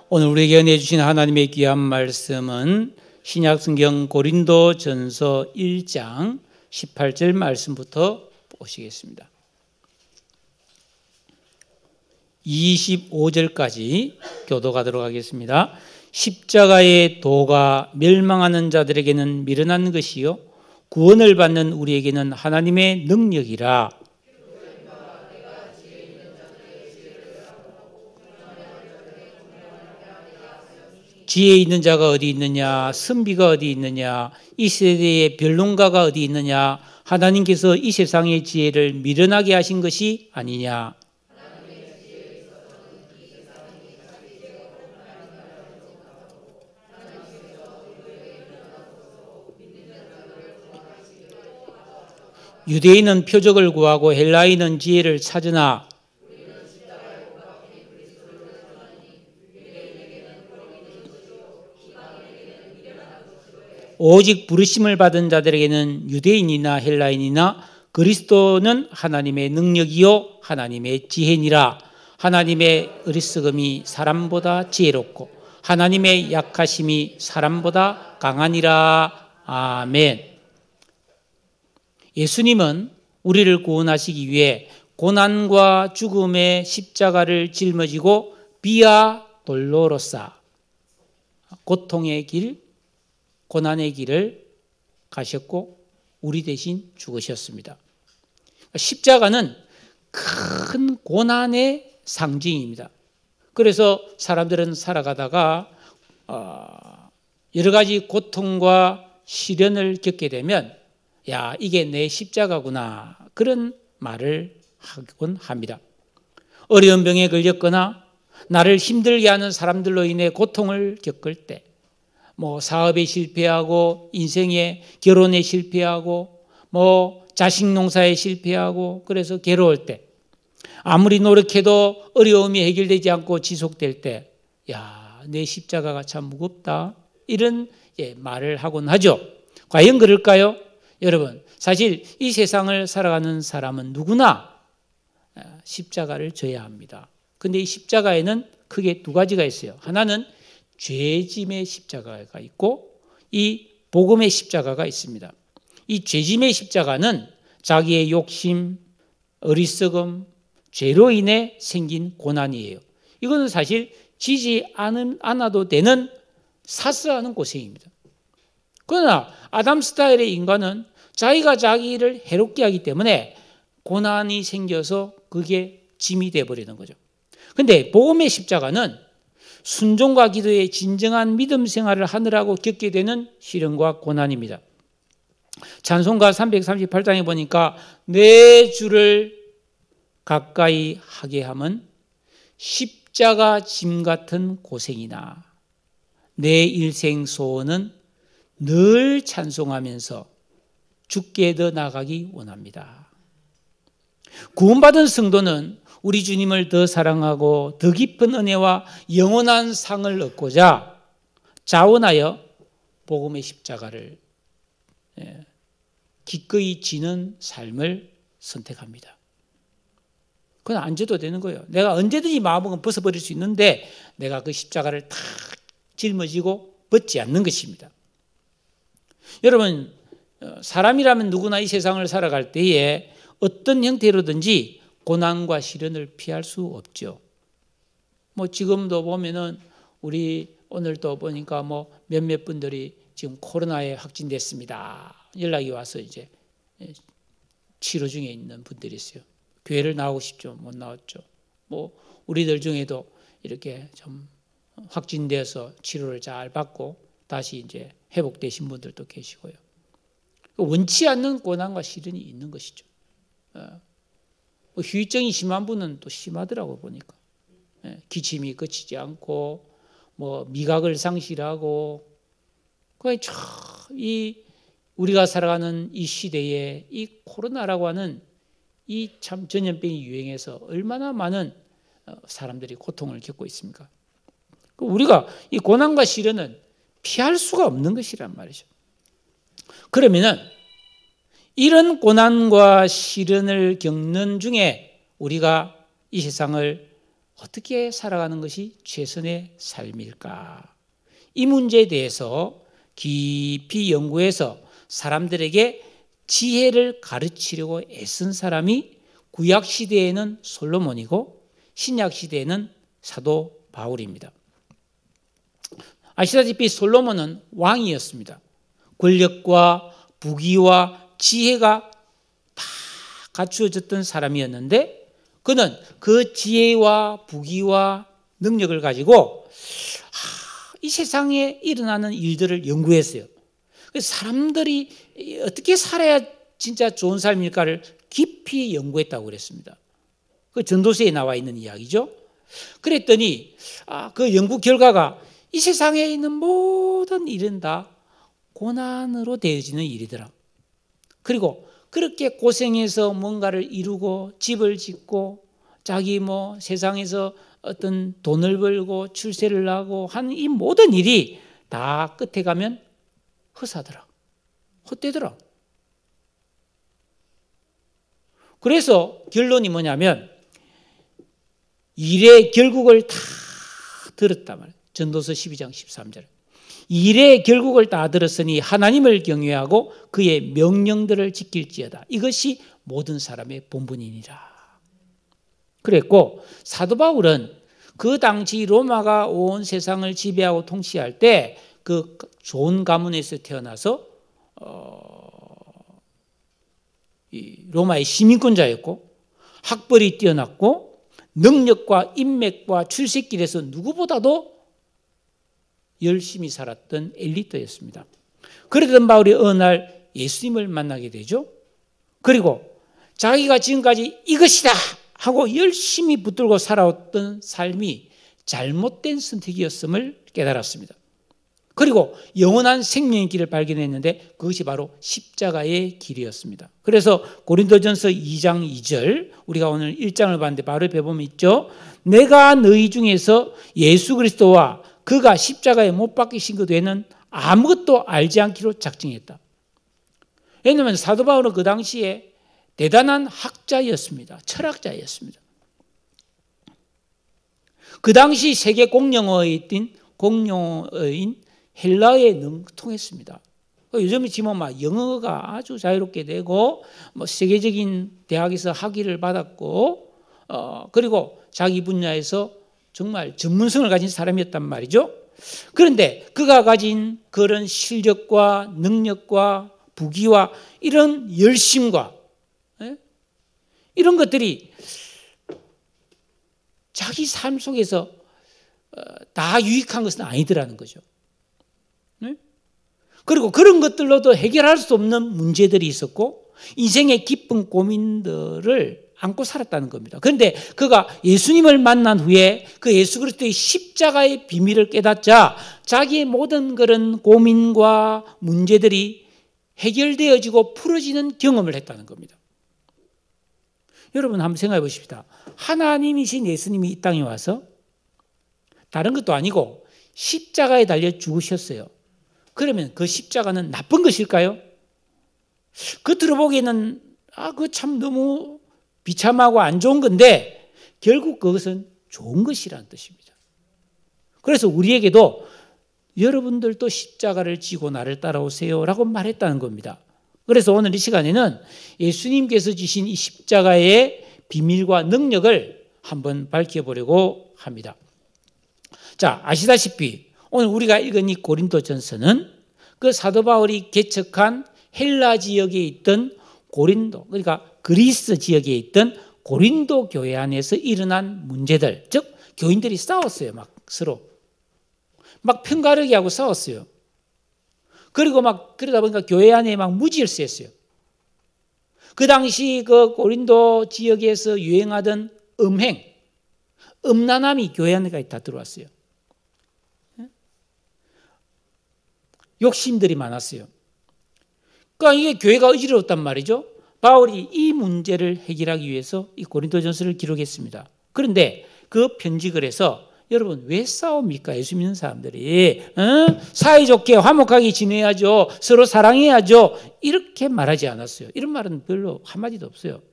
오늘 우리에게 은혜 주신 하나님의 귀한 말씀은 신약성경 고린도전서 1장 18절 말씀부터 보시겠습니다. 25절까지 교독하도록 하겠습니다. 십자가의 도가 멸망하는 자들에게는 미련한 것이요 구원을 받는 우리에게는 하나님의 능력이라. 지혜 있는 자가 어디 있느냐, 선비가 어디 있느냐, 이 세대의 변론가가 어디 있느냐. 하나님께서 이 세상의 지혜를 미련하게 하신 것이 아니냐. 유대인은 표적을 구하고 헬라인은 지혜를 찾으나 오직 부르심을 받은 자들에게는 유대인이나 헬라인이나 그리스도는 하나님의 능력이요 하나님의 지혜니라. 하나님의 어리석음이 사람보다 지혜롭고 하나님의 약하심이 사람보다 강하니라. 아멘. 예수님은 우리를 구원하시기 위해 고난과 죽음의 십자가를 짊어지고 비아 돌로로사 고통의 길, 고난의 길을 가셨고 우리 대신 죽으셨습니다. 십자가는 큰 고난의 상징입니다. 그래서 사람들은 살아가다가 여러 가지 고통과 시련을 겪게 되면 야, 이게 내 십자가구나, 그런 말을 하곤 합니다. 어려운 병에 걸렸거나 나를 힘들게 하는 사람들로 인해 고통을 겪을 때, 사업에 실패하고 인생에 결혼에 실패하고 자식 농사에 실패하고 그래서 괴로울 때, 아무리 노력해도 어려움이 해결되지 않고 지속될 때, 야, 내 십자가가 참 무겁다, 이런 말을 하곤 하죠. 과연 그럴까요? 여러분, 사실 이 세상을 살아가는 사람은 누구나 십자가를 져야 합니다. 그런데 이 십자가에는 크게 두 가지가 있어요. 하나는 죄짐의 십자가가 있고 이 복음의 십자가가 있습니다. 이 죄짐의 십자가는 자기의 욕심, 어리석음, 죄로 인해 생긴 고난이에요. 이거는 사실 지지 않아도 되는 사소한 고생입니다. 그러나 아담 스타일의 인간은 자기가 자기를 해롭게 하기 때문에 고난이 생겨서 그게 짐이 되어버리는 거죠. 그런데 복음의 십자가는 순종과 기도의 진정한 믿음 생활을 하느라고 겪게 되는 시련과 고난입니다. 찬송가 338장에 보니까 내 주를 가까이 하게 함은 십자가 짐 같은 고생이나 내 일생 소원은 늘 찬송하면서 주께 더 나아가기 원합니다. 구원받은 성도는 우리 주님을 더 사랑하고 더 깊은 은혜와 영원한 상을 얻고자 자원하여 복음의 십자가를 기꺼이 지는 삶을 선택합니다. 그건 안 져도 되는 거예요. 내가 언제든지 마음먹으면 벗어버릴 수 있는데 내가 그 십자가를 탁 짊어지고 벗지 않는 것입니다. 여러분, 사람이라면 누구나 이 세상을 살아갈 때에 어떤 형태로든지 고난과 시련을 피할 수 없죠. 지금도 보면은 우리 오늘도 보니까 몇몇 분들이 지금 코로나에 확진됐습니다. 연락이 와서 이제 치료 중에 있는 분들이 있어요. 교회를 나오고 싶죠. 못 나왔죠. 우리들 중에도 이렇게 좀 확진돼서 치료를 잘 받고 다시 이제 회복되신 분들도 계시고요. 원치 않는 고난과 시련이 있는 것이죠. 후유증이 심한 분은 또 심하더라고 보니까. 기침이 그치지 않고 미각을 상실하고 우리가 살아가는 이 시대에 이 코로나라고 하는 이 참 전염병이 유행해서 얼마나 많은 사람들이 고통을 겪고 있습니까? 우리가 이 고난과 시련은 피할 수가 없는 것이란 말이죠. 그러면은 이런 고난과 시련을 겪는 중에 우리가 이 세상을 어떻게 살아가는 것이 최선의 삶일까? 이 문제에 대해서 깊이 연구해서 사람들에게 지혜를 가르치려고 애쓴 사람이 구약시대에는 솔로몬이고 신약시대에는 사도 바울입니다. 아시다시피 솔로몬은 왕이었습니다. 권력과 부귀와 지혜가 다 갖추어졌던 사람이었는데 그는 그 지혜와 부귀와 능력을 가지고 이 세상에 일어나는 일들을 연구했어요. 사람들이 어떻게 살아야 진짜 좋은 삶일까를 깊이 연구했다고 그랬습니다. 그 전도서에 나와 있는 이야기죠. 그랬더니 그 연구 결과가 이 세상에 있는 모든 일은 다 고난으로 되어지는 일이더라. 그리고 그렇게 고생해서 뭔가를 이루고 집을 짓고 자기 세상에서 어떤 돈을 벌고 출세를 하고 하는 이 모든 일이 다 끝에 가면 허사더라. 헛되더라. 그래서 결론이 뭐냐면 일의 결국을 다 들었단 말이에요. 전도서 12장 13절. 일의 결국을 다 들었으니 하나님을 경외하고 그의 명령들을 지킬지어다. 이것이 모든 사람의 본분이니라. 그랬고 사도 바울은 그 당시 로마가 온 세상을 지배하고 통치할 때 그 좋은 가문에서 태어나서 로마의 시민권자였고 학벌이 뛰어났고 능력과 인맥과 출세길에서 누구보다도 열심히 살았던 엘리트였습니다. 그러던 바울이 어느 날 예수님을 만나게 되죠. 그리고 자기가 지금까지 이것이다 하고 열심히 붙들고 살아왔던 삶이 잘못된 선택이었음을 깨달았습니다. 그리고 영원한 생명의 길을 발견했는데 그것이 바로 십자가의 길이었습니다. 그래서 고린도전서 2장 2절 우리가 오늘 1장을 봤는데 바로 옆에 보면 있죠. 내가 너희 중에서 예수 그리스도와 그가 십자가에 못 박히신 것 외에는 아무것도 알지 않기로 작정했다. 왜냐하면 사도 바울은 그 당시에 대단한 학자였습니다. 철학자였습니다. 그 당시 세계 공용어인 헬라어에 능통했습니다. 요즘에 지금 영어가 아주 자유롭게 되고 세계적인 대학에서 학위를 받았고 그리고 자기 분야에서 정말 전문성을 가진 사람이었단 말이죠. 그런데 그가 가진 그런 실력과 능력과 부귀와 이런 열심과 이런 것들이 자기 삶 속에서 다 유익한 것은 아니더라는 거죠. 그리고 그런 것들로도 해결할 수 없는 문제들이 있었고 인생의 깊은 고민들을 안고 살았다는 겁니다. 그런데 그가 예수님을 만난 후에 그 예수 그리스도의 십자가의 비밀을 깨닫자 자기의 모든 그런 고민과 문제들이 해결되어지고 풀어지는 경험을 했다는 겁니다. 여러분 한번 생각해 보십시다. 하나님이신 예수님이 이 땅에 와서 다른 것도 아니고 십자가에 달려 죽으셨어요. 그러면 그 십자가는 나쁜 것일까요? 겉으로 보기에는 그거 참 너무 비참하고 안 좋은 건데 결국 그것은 좋은 것이라는 뜻입니다. 그래서 우리에게도 여러분들도 십자가를 지고 나를 따라오세요라고 말했다는 겁니다. 그래서 오늘 이 시간에는 예수님께서 지신 이 십자가의 비밀과 능력을 한번 밝혀보려고 합니다. 자, 아시다시피 오늘 우리가 읽은 이 고린도전서는 그 사도 바울이 개척한 헬라 지역에 있던 고린도, 그러니까 그리스 지역에 있던 고린도 교회 안에서 일어난 문제들, 즉 교인들이 싸웠어요. 막 서로 막 편가르기 하고 싸웠어요. 그리고 막 그러다 보니까 교회 안에 막 무질서했어요. 그 당시 그 고린도 지역에서 유행하던 음란함이 교회 안에까지 다 들어왔어요. 욕심들이 많았어요. 그러니까 이게 교회가 어지러웠단 말이죠. 바울이 이 문제를 해결하기 위해서 이 고린도전서를 기록했습니다. 그런데 그 편지글에서 여러분 왜 싸웁니까? 예수 믿는 사람들이 사이좋게 화목하게 지내야죠. 서로 사랑해야죠. 이렇게 말하지 않았어요. 이런 말은 별로 한마디도 없어요.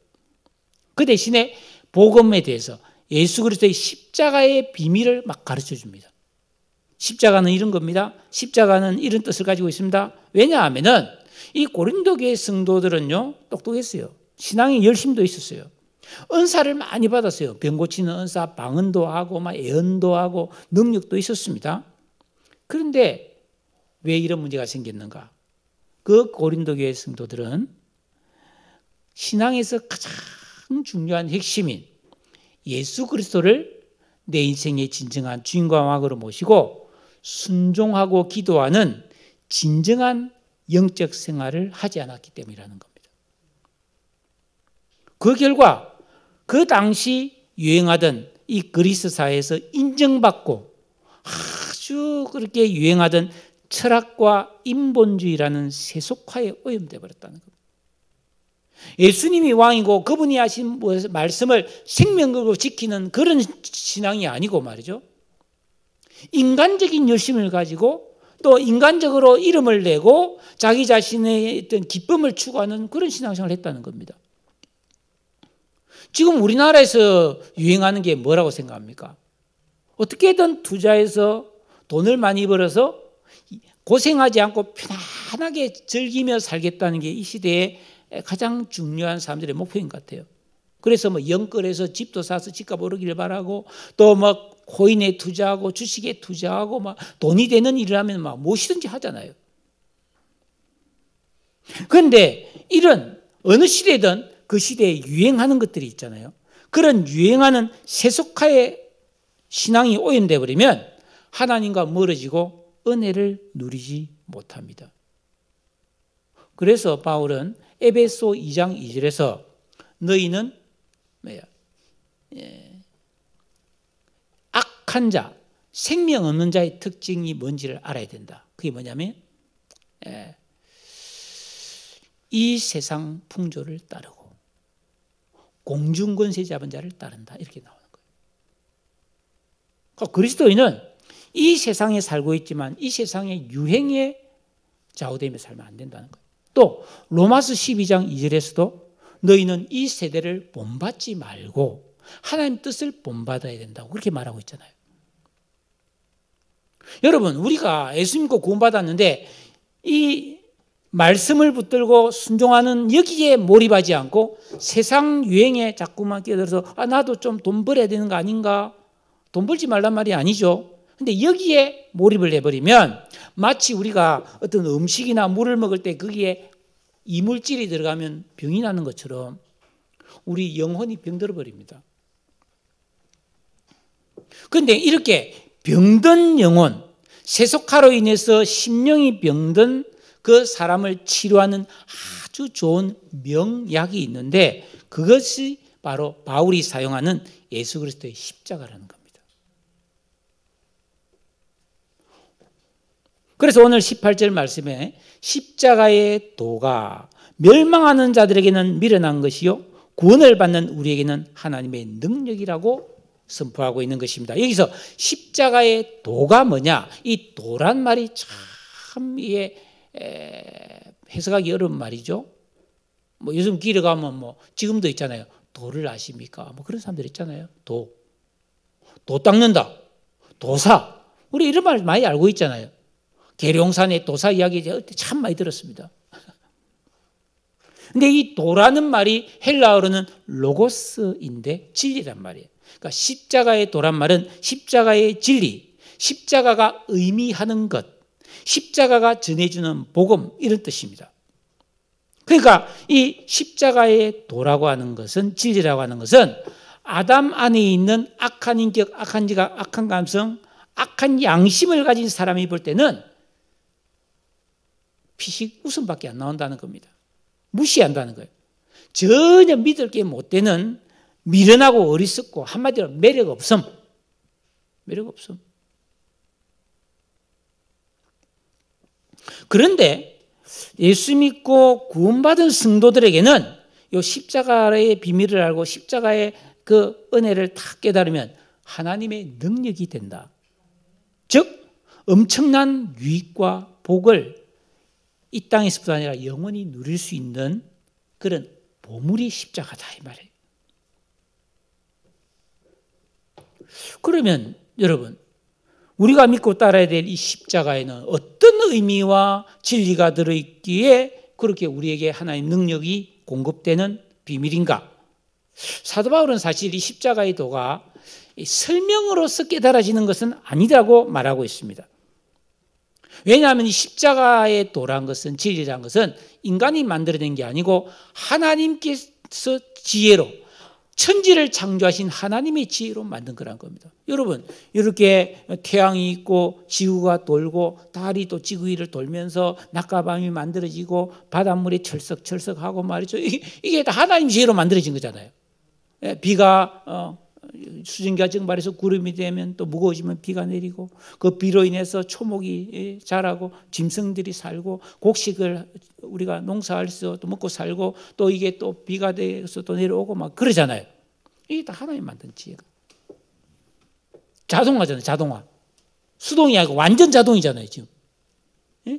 그 대신에 복음에 대해서 예수 그리스도의 십자가의 비밀을 막 가르쳐 줍니다. 십자가는 이런 겁니다. 십자가는 이런 뜻을 가지고 있습니다. 왜냐하면은 이 고린도 교회 성도들은요, 똑똑했어요. 신앙의 열심도 있었어요. 은사를 많이 받았어요. 병 고치는 은사, 방언도 하고, 막 예언도 하고, 능력도 있었습니다. 그런데 왜 이런 문제가 생겼는가? 그 고린도 교회 성도들은 신앙에서 가장 중요한 핵심인 예수 그리스도를 내 인생의 진정한 주인과 왕으로 모시고 순종하고 기도하는 진정한 영적 생활을 하지 않았기 때문이라는 겁니다. 그 결과 그 당시 유행하던 이 그리스 사회에서 인정받고 아주 그렇게 유행하던 철학과 인본주의라는 세속화에 오염되어 버렸다는 겁니다. 예수님이 왕이고 그분이 하신 말씀을 생명으로 지키는 그런 신앙이 아니고 말이죠. 인간적인 열심을 가지고 또 인간적으로 이름을 내고 자기 자신의 어떤 기쁨을 추구하는 그런 신앙생활을 했다는 겁니다. 지금 우리나라에서 유행하는 게 뭐라고 생각합니까? 어떻게든 투자해서 돈을 많이 벌어서 고생하지 않고 편안하게 즐기며 살겠다는 게 이 시대의 가장 중요한 사람들의 목표인 것 같아요. 그래서 뭐 영끌해서 집도 사서 집값 오르기를 바라고 또 뭐 코인에 투자하고 주식에 투자하고 막 돈이 되는 일을 하면 막 무엇이든지 하잖아요. 그런데 이런 어느 시대든 그 시대에 유행하는 것들이 있잖아요. 그런 유행하는 세속화의 신앙이 오염되어 버리면 하나님과 멀어지고 은혜를 누리지 못합니다. 그래서 바울은 에베소 2장 2절에서 너희는 악한 자, 생명 없는 자의 특징이 뭔지를 알아야 된다. 그게 뭐냐면 이 세상 풍조를 따르고 공중권세 잡은 자를 따른다. 이렇게 나오는 거예요. 그러니까 그리스도인은 이 세상에 살고 있지만 이 세상의 유행에 좌우되며 살면 안 된다는 거예요. 또 로마서 12장 2절에서도 너희는 이 세대를 본받지 말고 하나님 뜻을 본받아야 된다고 그렇게 말하고 있잖아요. 여러분, 우리가 예수 믿고 구원받았는데 이 말씀을 붙들고 순종하는 여기에 몰입하지 않고 세상 유행에 자꾸만 끼어들어서 나도 좀 돈 벌어야 되는 거 아닌가? 돈 벌지 말란 말이 아니죠. 근데 여기에 몰입을 해버리면 마치 우리가 어떤 음식이나 물을 먹을 때 거기에 이물질이 들어가면 병이 나는 것처럼 우리 영혼이 병들어 버립니다. 그런데 이렇게 병든 영혼, 세속화로 인해서 심령이 병든 그 사람을 치료하는 아주 좋은 명약이 있는데 그것이 바로 바울이 사용하는 예수 그리스도의 십자가라는 겁니다. 그래서 오늘 18절 말씀에 십자가의 도가 멸망하는 자들에게는 미련한 것이요 구원을 받는 우리에게는 하나님의 능력이라고 선포하고 있는 것입니다. 여기서 십자가의 도가 뭐냐? 이 도란 말이 참 이게 해석하기 어려운 말이죠. 뭐 요즘 길에 가면 뭐 지금도 있잖아요. 도를 아십니까? 뭐 그런 사람들 있잖아요. 도 닦는다. 도사. 우리 이런 말 많이 알고 있잖아요. 계룡산의 도사 이야기 참 많이 들었습니다. 근데 이 도라는 말이 헬라어로는 로고스인데 진리란 말이에요. 그러니까 십자가의 도란 말은 십자가의 진리, 십자가가 의미하는 것, 십자가가 전해주는 복음 이런 뜻입니다. 그러니까 이 십자가의 도라고 하는 것은 진리라고 하는 것은 아담 안에 있는 악한 인격, 악한 지각, 악한 감성, 악한 양심을 가진 사람이 볼 때는 피식 웃음밖에 안 나온다는 겁니다. 무시한다는 거예요. 전혀 믿을 게 못 되는 미련하고 어리석고 한마디로 매력 없음. 매력 없음. 그런데 예수 믿고 구원받은 성도들에게는 이 십자가의 비밀을 알고 십자가의 그 은혜를 다 깨달으면 하나님의 능력이 된다. 즉 엄청난 유익과 복을 이 땅에서뿐 아니라 영원히 누릴 수 있는 그런 보물이 십자가다 이 말이에요. 그러면 여러분, 우리가 믿고 따라야 될 이 십자가에는 어떤 의미와 진리가 들어있기에 그렇게 우리에게 하나님의 능력이 공급되는 비밀인가? 사도 바울은 사실 이 십자가의 도가 설명으로서 깨달아지는 것은 아니라고 말하고 있습니다. 왜냐하면 이 십자가의 도란 것은, 진리란 것은 인간이 만들어낸 게 아니고 하나님께서 지혜로, 천지를 창조하신 하나님의 지혜로 만든 거란 겁니다. 여러분, 이렇게 태양이 있고 지구가 돌고 달이 또 지구 위를 돌면서 낮과 밤이 만들어지고 바닷물이 철썩철썩하고 말이죠. 이게 다 하나님 지혜로 만들어진 거잖아요. 비가 수증기가 증발해서 구름이 되면 또 무거워지면 비가 내리고, 그 비로 인해서 초목이 자라고 짐승들이 살고, 곡식을 우리가 농사해서 또 먹고 살고, 또 이게 또 비가 돼서 또 내려오고 막 그러잖아요. 이게 다 하나님 만든 지혜가. 자동화잖아요. 자동화. 수동이 아니고 완전 자동이잖아요 지금. 예?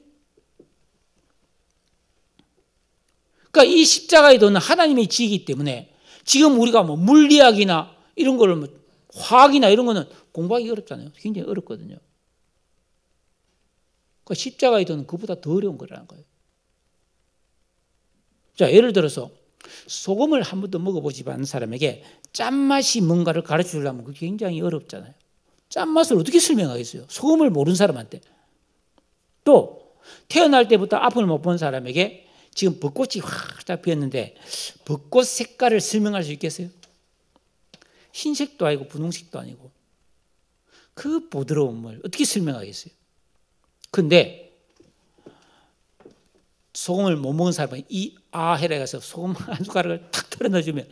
그러니까 이 십자가의 도는 하나님의 지혜이기 때문에 지금 우리가 뭐 물리학이나 이런 거를 뭐 화학이나 이런 거는 공부하기 어렵잖아요. 굉장히 어렵거든요. 그러니까 십자가의 도는 그보다 더 어려운 거라는 거예요. 자, 예를 들어서 소금을 한 번도 먹어보지 않은 사람에게 짠맛이 뭔가를 가르쳐 주려면 그게 굉장히 어렵잖아요. 짠맛을 어떻게 설명하겠어요? 소금을 모르는 사람한테. 또 태어날 때부터 앞을 못 본 사람에게 지금 벚꽃이 확 피었는데 벚꽃 색깔을 설명할 수 있겠어요? 흰색도 아니고 분홍색도 아니고 그 부드러움을 어떻게 설명하겠어요? 근데 소금을 못 먹은 사람은 이 해라 가서 소금 한 숟가락을 탁 털어 넣어주면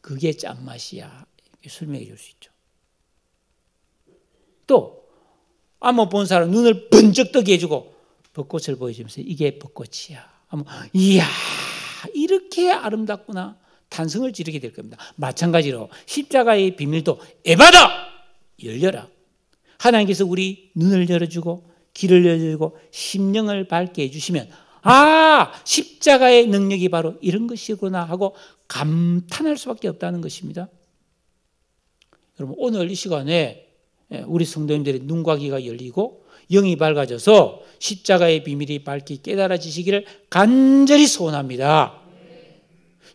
그게 짠맛이야. 설명해 줄 수 있죠. 또 안 못 본 사람 눈을 번쩍 뜨게 해주고 벚꽃을 보여주면서 이게 벚꽃이야. 이야, 이렇게 아름답구나. 탄성을 지르게 될 겁니다. 마찬가지로 십자가의 비밀도 에바다! 열려라. 하나님께서 우리 눈을 열어주고 길을 열어주고 심령을 밝게 해주시면 십자가의 능력이 바로 이런 것이구나 하고 감탄할 수밖에 없다는 것입니다. 여러분, 오늘 이 시간에 우리 성도님들의 눈과 귀가 열리고 영이 밝아져서 십자가의 비밀이 밝게 깨달아지시기를 간절히 소원합니다.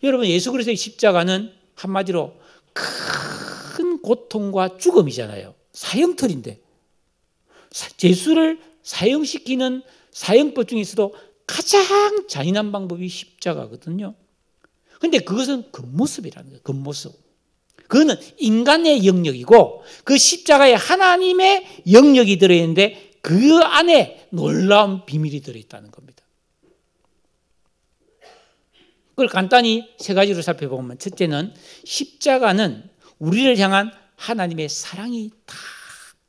여러분, 예수 그리스도의 십자가는 한마디로 큰 고통과 죽음이잖아요. 사형틀인데 예수를 사형시키는 사형법 중에서도 가장 잔인한 방법이 십자가거든요. 그런데 그것은 겉모습이라는 거예요. 겉모습. 그거는 인간의 영역이고 그 십자가에 하나님의 영역이 들어있는데 그 안에 놀라운 비밀이 들어있다는 겁니다. 그걸 간단히 세 가지로 살펴보면, 첫째는 십자가는 우리를 향한 하나님의 사랑이 다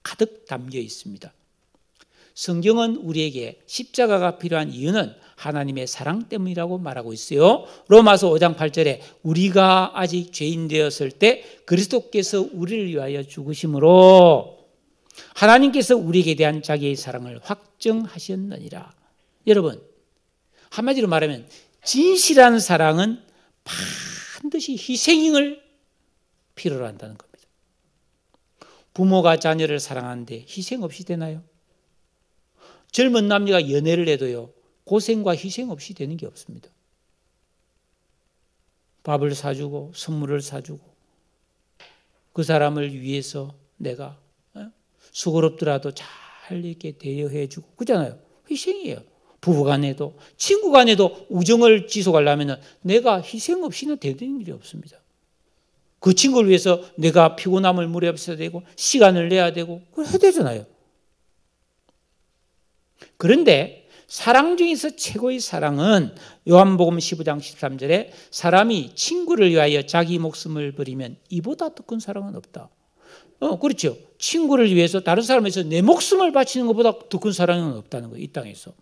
가득 담겨 있습니다. 성경은 우리에게 십자가가 필요한 이유는 하나님의 사랑 때문이라고 말하고 있어요. 로마서 5장 8절에 우리가 아직 죄인 되었을 때 그리스도께서 우리를 위하여 죽으심으로 하나님께서 우리에게 대한 자기의 사랑을 확증하셨느니라. 여러분, 한마디로 말하면 진실한 사랑은 반드시 희생을 필요로 한다는 겁니다. 부모가 자녀를 사랑하는데 희생 없이 되나요? 젊은 남녀가 연애를 해도요, 고생과 희생 없이 되는 게 없습니다. 밥을 사주고 선물을 사주고 그 사람을 위해서 내가 수고롭더라도 잘 이렇게 대여해주고 그러잖아요. 희생이에요. 부부간에도 친구간에도 우정을 지속하려면 내가 희생 없이는 되는 일이 없습니다. 그 친구를 위해서 내가 피곤함을 무릅써야 되고 시간을 내야 되고 그걸 해야 되잖아요. 그런데 사랑 중에서 최고의 사랑은 요한복음 15장 13절에 사람이 친구를 위하여 자기 목숨을 버리면 이보다 더 큰 사랑은 없다. 그렇죠. 친구를 위해서 다른 사람을 위해서 내 목숨을 바치는 것보다 더 큰 사랑은 없다는 거예요. 이 땅에서.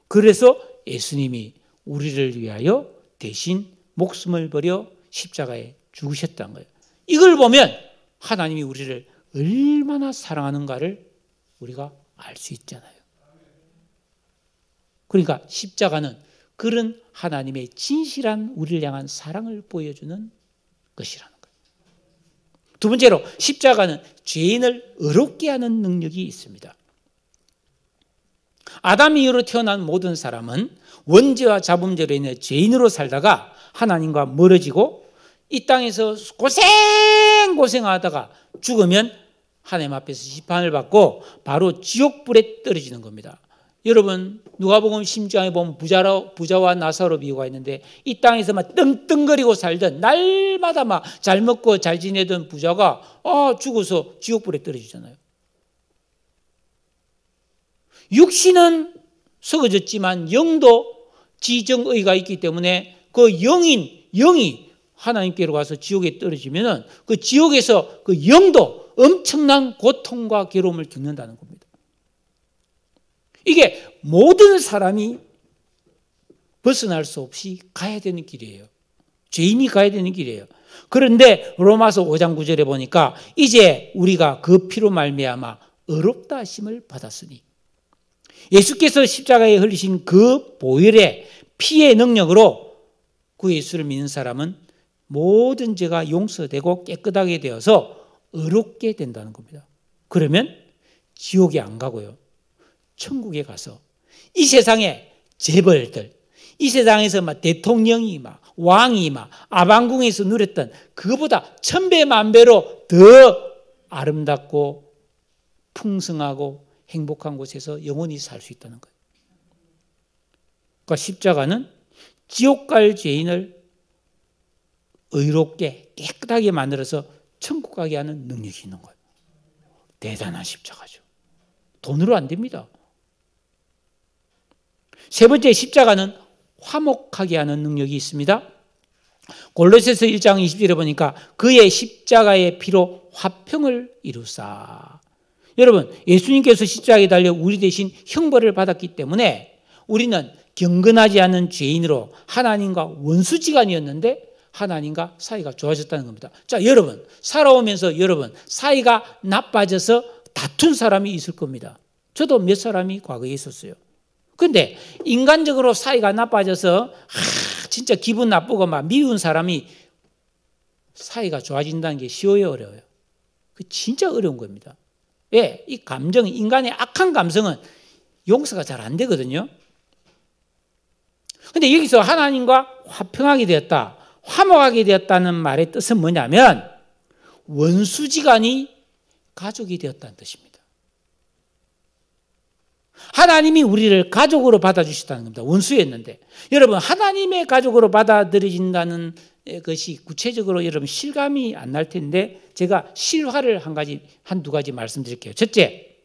그래서 예수님이 우리를 위하여 대신 목숨을 버려 십자가에 죽으셨다는 거예요. 이걸 보면 하나님이 우리를 얼마나 사랑하는가를 우리가 알 수 있잖아요. 그러니까 십자가는 그런 하나님의 진실한 우리를 향한 사랑을 보여주는 것이라는 거예요. 두 번째로 십자가는 죄인을 의롭게 하는 능력이 있습니다. 아담 이후로 태어난 모든 사람은 원죄와 자범죄로 인해 죄인으로 살다가 하나님과 멀어지고 이 땅에서 고생하다가 죽으면 하나님 앞에서 심판을 받고 바로 지옥불에 떨어지는 겁니다. 여러분 누가복음 10장에 보면 부자와 나사로 비유가 있는데 이 땅에서 막 떵떵거리고 살던 날마다 막 잘 먹고 잘 지내던 부자가 죽어서 지옥불에 떨어지잖아요. 육신은 썩어졌지만 영도 지정의가 있기 때문에 그 영이 하나님께로 가서 지옥에 떨어지면 그 지옥에서 그 영도 엄청난 고통과 괴로움을 겪는다는 겁니다. 이게 모든 사람이 벗어날 수 없이 가야 되는 길이에요. 죄인이 가야 되는 길이에요. 그런데 로마서 5장 9절에 보니까 이제 우리가 그 피로 말미암아 의롭다 하심을 받았으니 예수께서 십자가에 흘리신 그 보혈의 피의 능력으로 그 예수를 믿는 사람은 모든 죄가 용서되고 깨끗하게 되어서 의롭게 된다는 겁니다. 그러면 지옥에 안 가고요. 천국에 가서 이 세상의 재벌들, 이 세상에서 막 대통령이 막 왕이 막 아방궁에서 누렸던 그거보다 천배만배로 더 아름답고 풍성하고 행복한 곳에서 영원히 살 수 있다는 거예요. 그러니까 십자가는 지옥 갈 죄인을 의롭게 깨끗하게 만들어서 천국 가게 하는 능력이 있는 거예요. 대단한 십자가죠. 돈으로 안 됩니다. 세 번째 십자가는 화목하게 하는 능력이 있습니다. 골로새서 1장 20절에 보니까 그의 십자가의 피로 화평을 이루사. 여러분 예수님께서 십자가에 달려 우리 대신 형벌을 받았기 때문에 우리는 경건하지 않은 죄인으로 하나님과 원수지간이었는데 하나님과 사이가 좋아졌다는 겁니다. 자, 여러분 살아오면서 여러분 사이가 나빠져서 다툰 사람이 있을 겁니다. 저도 몇 사람이 과거에 있었어요. 그런데 인간적으로 사이가 나빠져서 진짜 기분 나쁘고 막 미운 사람이 사이가 좋아진다는 게 쉬워요, 어려워요? 그 진짜 어려운 겁니다. 왜? 이 감정, 인간의 악한 감성은 용서가 잘 안 되거든요. 그런데 여기서 하나님과 화평하게 되었다, 화목하게 되었다는 말의 뜻은 뭐냐면 원수지간이 가족이 되었다는 뜻입니다. 하나님이 우리를 가족으로 받아주셨다는 겁니다. 원수였는데. 여러분 하나님의 가족으로 받아들여진다는 것이 구체적으로 여러분 실감이 안 날 텐데 제가 실화를 한두 가지 말씀드릴게요. 첫째,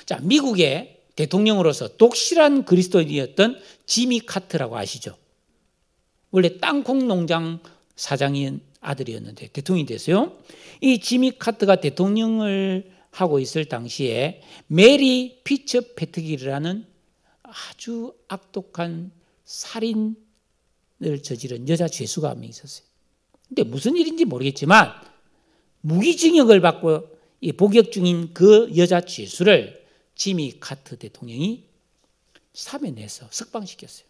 자, 미국의 대통령으로서 독실한 그리스도인이었던 지미 카트라고 아시죠? 원래 땅콩 농장 사장인 아들이었는데 대통령이 됐어요. 이 지미 카트가 대통령을 하고 있을 당시에 메리 피처패트기라는 아주 악독한 살인을 저지른 여자 죄수가 한 명 있었어요. 근데 무슨 일인지 모르겠지만 무기징역을 받고 복역 중인 그 여자 죄수를 지미 카트 대통령이 사면해서 석방시켰어요.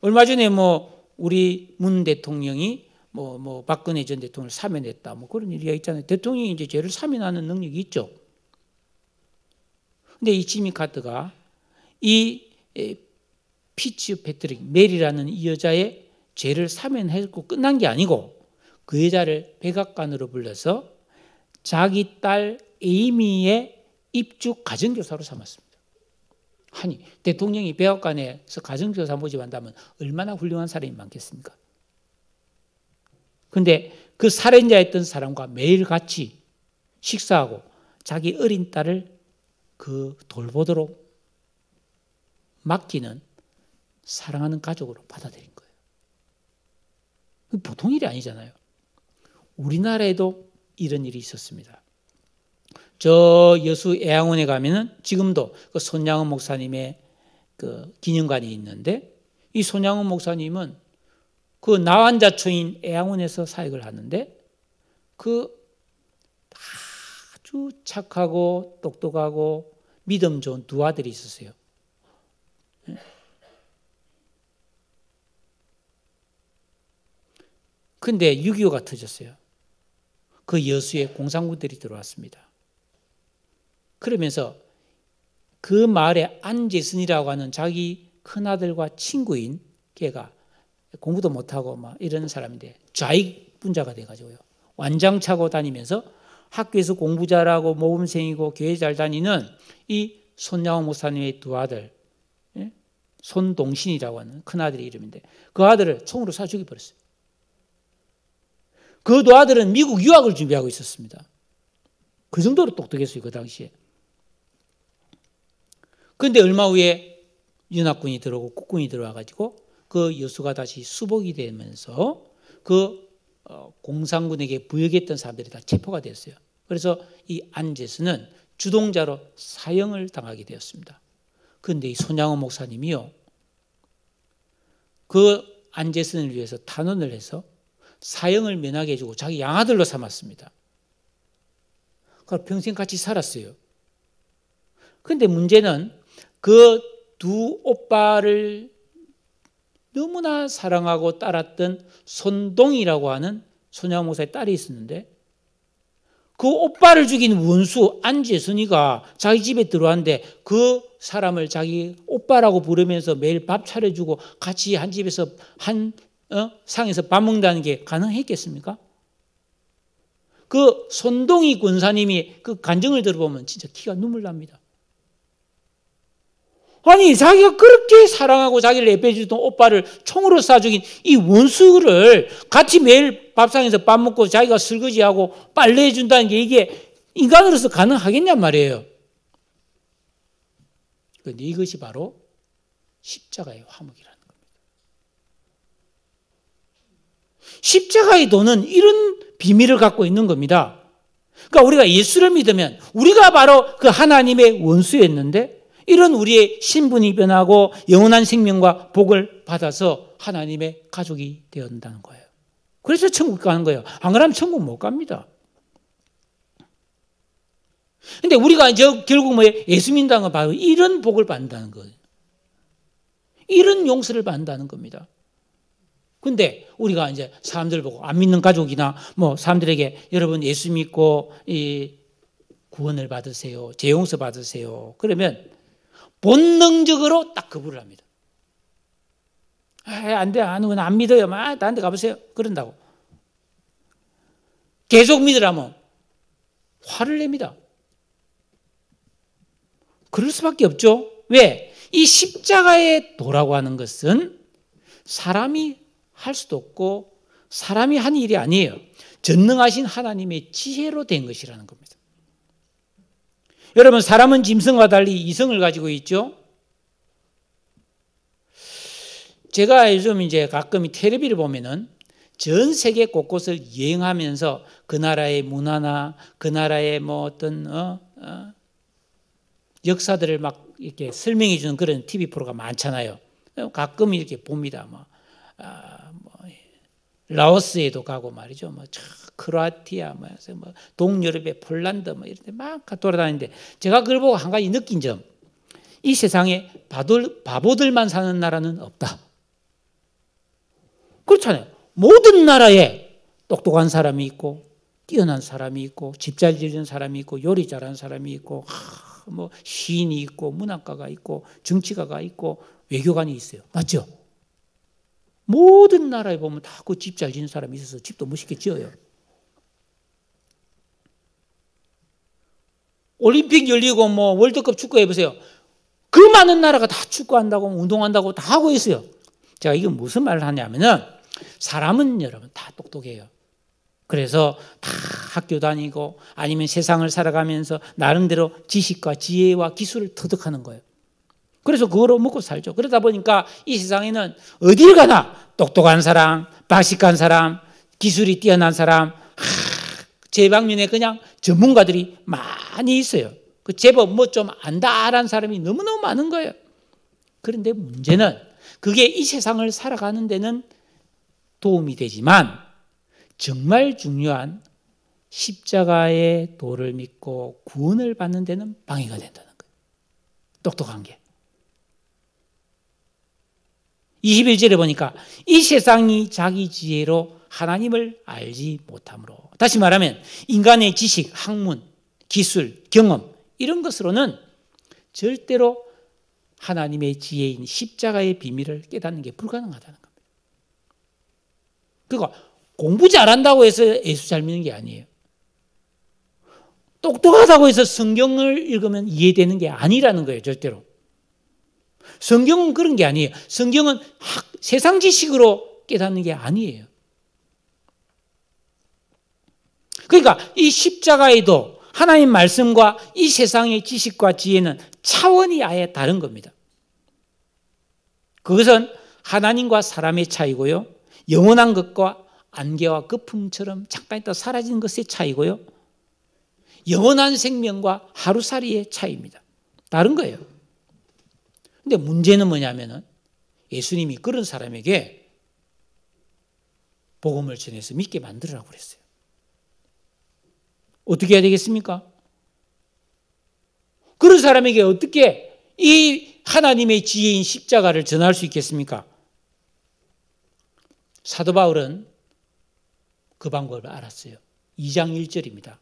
얼마 전에 우리 문 대통령이 박근혜 전 대통령을 사면했다. 그런 얘기가 있잖아요. 대통령이 이제 죄를 사면하는 능력이 있죠. 근데 이 지미 카트가 이 피츠 패트릭 메리라는 이 여자의 죄를 사면했고 끝난 게 아니고 그 여자를 백악관으로 불러서 자기 딸 에이미의 입주 가정교사로 삼았습니다. 아니, 대통령이 백악관에서 가정교사 모집한다면 얼마나 훌륭한 사람이 많겠습니까? 그런데 그 살인자였던 사람과 매일 같이 식사하고 자기 어린 딸을 그 돌보도록 맡기는 사랑하는 가족으로 받아들인 거예요. 보통 일이 아니잖아요. 우리나라에도 이런 일이 있었습니다. 저 여수 애양원에 가면은 지금도 그 손양은 목사님의 그 기념관이 있는데 이 손양은 목사님은 그 나환자초인 애양원에서 사역을 하는데 그 아주 착하고 똑똑하고 믿음 좋은 두 아들이 있었어요. 근데 6.25가 터졌어요. 그 여수에 공산군들이 들어왔습니다. 그러면서 그 마을에 안재선이라고 하는 자기 큰아들과 친구인 걔가 공부도 못하고 막 이런 사람인데 좌익분자가 돼가지고요. 완장 차고 다니면서 학교에서 공부 잘하고 모범생이고 교회 잘 다니는 이 손양호 목사님의 두 아들, 손동신이라고 하는 큰아들의 이름인데 그 아들을 총으로 쏴 죽여버렸어요. 그 두 아들은 미국 유학을 준비하고 있었습니다. 그 정도로 똑똑했어요, 그 당시에. 그런데 얼마 후에 연합군이 들어오고 국군이 들어와가지고 그 여수가 다시 수복이 되면서 그 공산군에게 부역했던 사람들이 다 체포가 됐어요. 그래서 이 안재선은 주동자로 사형을 당하게 되었습니다. 그런데 이 손양호 목사님이요, 그 안재선을 위해서 탄원을 해서 사형을 면하게 해주고 자기 양아들로 삼았습니다. 그래서 평생 같이 살았어요. 그런데 문제는 그 두 오빠를 너무나 사랑하고 따랐던 손동이라고 하는 손양호 목사의 딸이 있었는데 그 오빠를 죽인 원수 안재선이가 자기 집에 들어왔는데 그 사람을 자기 오빠라고 부르면서 매일 밥 차려주고 같이 한 집에서 한 상에서 밥 먹는다는 게 가능했겠습니까? 그 손동이 권사님이 그 간증을 들어보면 진짜 키가 눈물 납니다. 아니 자기가 그렇게 사랑하고 자기를 예뻐해주던 오빠를 총으로 쏴 죽인 이 원수를 같이 매일 밥상에서 밥 먹고 자기가 설거지하고 빨래해준다는 게 이게 인간으로서 가능하겠냔 말이에요. 그런데 이것이 바로 십자가의 화목이라는 겁니다. 십자가의 도는 이런 비밀을 갖고 있는 겁니다. 그러니까 우리가 예수를 믿으면 우리가 바로 그 하나님의 원수였는데 이런 우리의 신분이 변하고 영원한 생명과 복을 받아서 하나님의 가족이 되었다는 거예요. 그래서 천국 가는 거예요. 안 그러면 천국 못 갑니다. 근데 우리가 이제 결국 뭐 예수 믿는다는 건 바로 이런 복을 받는다는 거예요. 이런 용서를 받는다는 겁니다. 근데 우리가 이제 사람들 보고 안 믿는 가족이나 뭐 사람들에게 여러분 예수 믿고 이 구원을 받으세요. 재용서 받으세요. 그러면 본능적으로 딱 거부를 합니다. 안 돼, 안 믿어요. 나한테 가보세요. 그런다고. 계속 믿으라면 화를 냅니다. 그럴 수밖에 없죠. 왜? 이 십자가의 도라고 하는 것은 사람이 할 수도 없고 사람이 한 일이 아니에요. 전능하신 하나님의 지혜로 된 것이라는 겁니다. 여러분, 사람은 짐승과 달리 이성을 가지고 있죠. 제가 요즘 이제 가끔 텔레비를 보면은 전 세계 곳곳을 여행하면서 그 나라의 문화나 그 나라의 뭐 어떤 역사들을 막 이렇게 설명해 주는 그런 TV 프로가 많잖아요. 가끔 이렇게 봅니다. 뭐 라오스에도 가고 말이죠. 뭐 크로아티아, 뭐 동유럽의 폴란드 뭐 이런 데 막 돌아다니는데 제가 그걸 보고 한 가지 느낀 점, 이 세상에 바보들만 사는 나라는 없다. 그렇잖아요. 모든 나라에 똑똑한 사람이 있고 뛰어난 사람이 있고 집 잘 지은 사람이 있고 요리 잘하는 사람이 있고 뭐 시인이 있고 문학가가 있고 정치가가 있고 외교관이 있어요. 맞죠? 모든 나라에 보면 다 그 집 잘 지은 사람이 있어서 집도 멋있게 지어요. 올림픽 열리고 뭐 월드컵 축구 해보세요. 그 많은 나라가 다 축구한다고 운동한다고 다 하고 있어요. 제가 이건 무슨 말을 하냐면은 사람은 여러분 다 똑똑해요. 그래서 다 학교 다니고 아니면 세상을 살아가면서 나름대로 지식과 지혜와 기술을 터득하는 거예요. 그래서 그거로 먹고 살죠. 그러다 보니까 이 세상에는 어딜 가나 똑똑한 사람, 박식한 사람, 기술이 뛰어난 사람, 제 방면에 그냥 전문가들이 많이 있어요. 그 제법 뭐 좀 안다라는 사람이 너무너무 많은 거예요. 그런데 문제는 그게 이 세상을 살아가는 데는 도움이 되지만 정말 중요한 십자가의 도를 믿고 구원을 받는 데는 방해가 된다는 거예요. 똑똑한 게. 21절에 보니까 이 세상이 자기 지혜로 하나님을 알지 못함으로. 다시 말하면 인간의 지식, 학문, 기술, 경험 이런 것으로는 절대로 하나님의 지혜인 십자가의 비밀을 깨닫는 게 불가능하다는 겁니다. 그러니까 공부 잘한다고 해서 예수 잘 믿는 게 아니에요. 똑똑하다고 해서 성경을 읽으면 이해되는 게 아니라는 거예요. 절대로. 성경은 그런 게 아니에요. 성경은 세상 지식으로 깨닫는 게 아니에요. 그러니까 이 십자가에도 하나님 말씀과 이 세상의 지식과 지혜는 차원이 아예 다른 겁니다. 그것은 하나님과 사람의 차이고요. 영원한 것과 안개와 거품처럼 잠깐 있다 사라지는 것의 차이고요. 영원한 생명과 하루살이의 차이입니다. 다른 거예요. 근데 문제는 뭐냐면은 예수님이 그런 사람에게 복음을 전해서 믿게 만들으라고 그랬어요. 어떻게 해야 되겠습니까? 그런 사람에게 어떻게 이 하나님의 지혜인 십자가를 전할 수 있겠습니까? 사도 바울은 그 방법을 알았어요. 2장 1절입니다.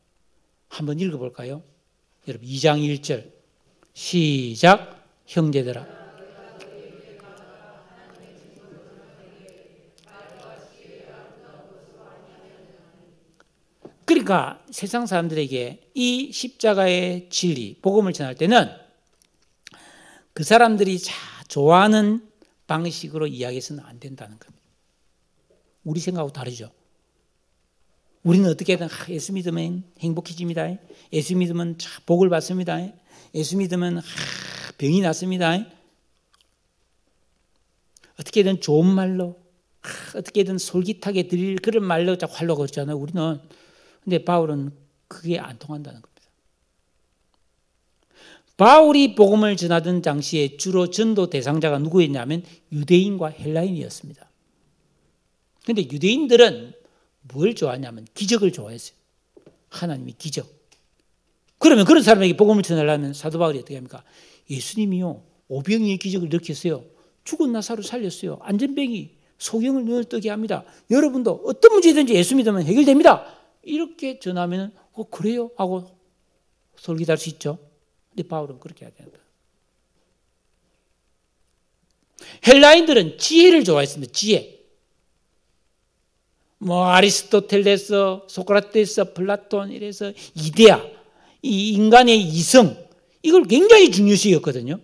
한번 읽어볼까요? 여러분 2장 1절 시작. 형제들아 그러니까 세상 사람들에게 이 십자가의 진리, 복음을 전할 때는 그 사람들이 좋아하는 방식으로 이야기해서는 안 된다는 겁니다. 우리 생각하고 다르죠. 우리는 어떻게든 예수 믿으면 행복해집니다. 예수 믿으면 복을 받습니다. 예수 믿으면 병이 낫습니다. 어떻게든 좋은 말로 어떻게든 솔깃하게 드릴 그런 말로 하려고 그러잖아요. 우리는. 근데 바울은 그게 안 통한다는 겁니다. 바울이 복음을 전하던 당시에 주로 전도 대상자가 누구였냐면 유대인과 헬라인이었습니다. 그런데 유대인들은 뭘 좋아하냐면 기적을 좋아했어요. 하나님의 기적. 그러면 그런 사람에게 복음을 전하려면 사도 바울이 어떻게 합니까? 예수님이요 오병이의 기적을 일으켰어요. 죽은 나사로 살렸어요. 안전병이 소경을 눈을 뜨게 합니다. 여러분도 어떤 문제든지 예수 믿으면 해결됩니다. 이렇게 전하면 그래요? 하고 솔깃할 수 있죠. 근데 바울은 그렇게 해야 된다. 헬라인들은 지혜를 좋아했습니다. 지혜. 아리스토텔레스, 소크라테스, 플라톤 이래서 이데아, 이 인간의 이성 이걸 굉장히 중요시 여겼거든요.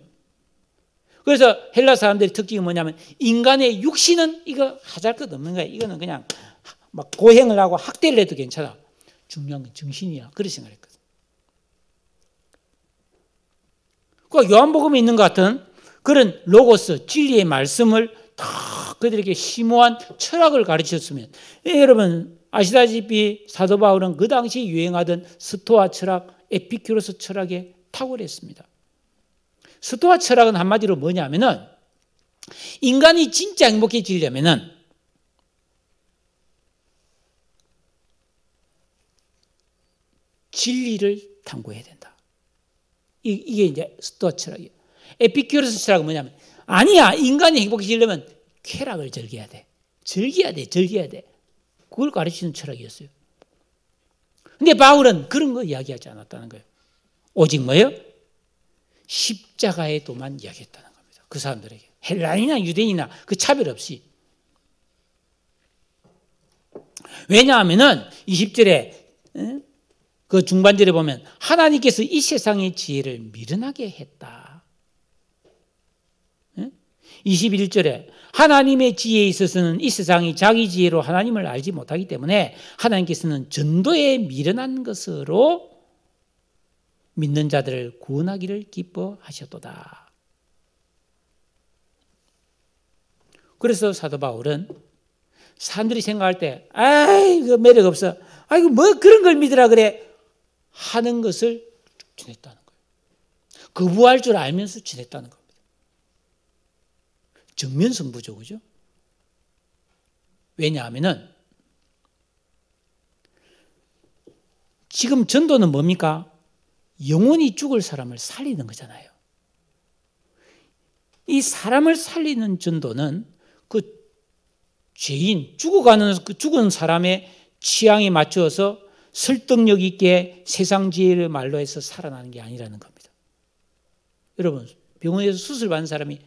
그래서 헬라 사람들의 특징이 뭐냐면 인간의 육신은 이거 하잘 것 없는 거야. 이거는 그냥 막 고행을 하고 학대를 해도 괜찮아. 중요한 건 정신이야. 그렇게 생각했거든. 그 요한복음에 있는 것 같은 그런 로고스, 진리의 말씀을 다 그들에게 심오한 철학을 가르쳤으면 여러분 아시다시피 사도 바울은 그 당시 유행하던 스토아 철학, 에피큐로스 철학에 탁월했습니다. 스토아 철학은 한마디로 뭐냐면은 인간이 진짜 행복해지려면은 진리를 탐구해야 된다. 이게 이제 스토아 철학이에요. 에피큐로스 철학은 뭐냐면 아니야 인간이 행복해지려면 쾌락을 즐겨야 돼. 즐겨야 돼. 그걸 가르치는 철학이었어요. 근데 바울은 그런 거 이야기하지 않았다는 거예요. 오직 뭐예요? 십자가에도만 이야기했다는 겁니다. 그 사람들에게. 헬라인이나 유대인이나 그 차별 없이. 왜냐하면은 20절에 그 중반절에 보면 하나님께서 이 세상의 지혜를 미련하게 했다. 21절에 하나님의 지혜에 있어서는 이 세상이 자기 지혜로 하나님을 알지 못하기 때문에 하나님께서는 전도에 미련한 것으로 믿는 자들을 구원하기를 기뻐하셨도다. 그래서 사도 바울은 사람들이 생각할 때 이거 매력 없어. 이거 뭐 그런 걸 믿으라 그래. 하는 것을 지냈다는 거예요. 거부할 줄 알면서 지냈다는 겁니다. 정면승부죠, 그죠? 왜냐하면은 지금 전도는 뭡니까? 영원히 죽을 사람을 살리는 거잖아요. 이 사람을 살리는 전도는 그 죄인, 죽은 사람의 취향에 맞추어서 설득력 있게 세상 지혜를 말로 해서 살아나는 게 아니라는 겁니다. 여러분, 병원에서 수술 받는 사람이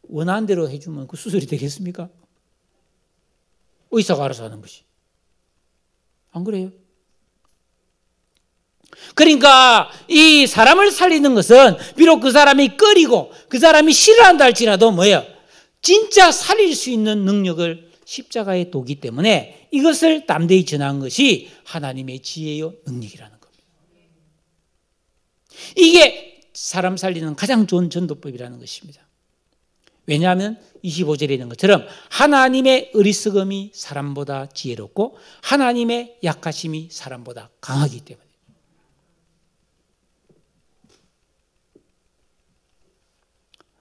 원하는 대로 해주면 그 수술이 되겠습니까? 의사가 알아서 하는 것이. 안 그래요? 그러니까 이 사람을 살리는 것은 비록 그 사람이 꺼리고 그 사람이 싫어한다 할지라도 뭐예요? 진짜 살릴 수 있는 능력을 십자가에 두기 때문에 이것을 담대히 전한 것이 하나님의 지혜요 능력이라는 겁니다. 이게 사람 살리는 가장 좋은 전도법이라는 것입니다. 왜냐하면 25절에 있는 것처럼 하나님의 어리석음이 사람보다 지혜롭고 하나님의 약하심이 사람보다 강하기 때문에.